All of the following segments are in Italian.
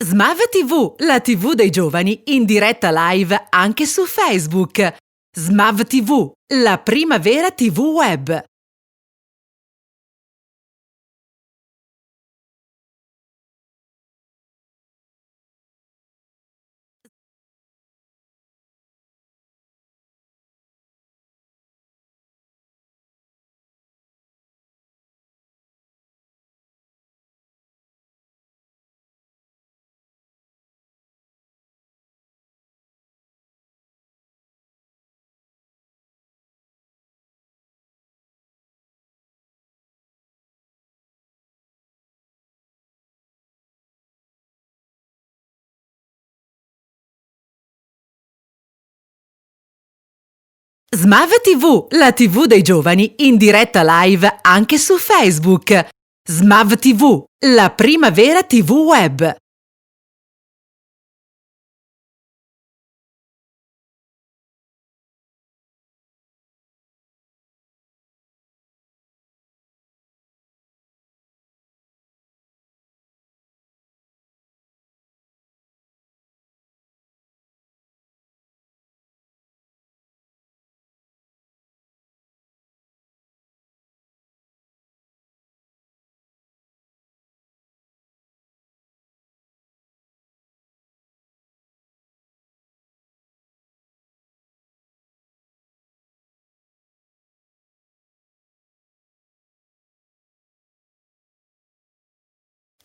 Smav TV, la TV dei giovani in diretta live anche su Facebook. Smav TV, la prima vera TV web. Smav TV, la TV dei giovani in diretta live anche su Facebook. Smav TV, la prima vera TV web.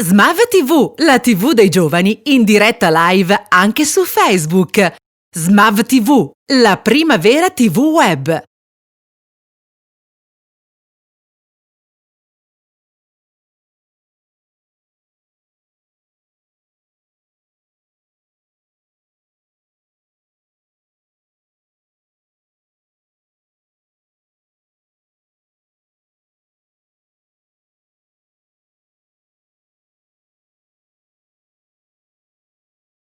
Smav TV, la TV dei giovani in diretta live anche su Facebook. Smav TV, la prima vera TV web.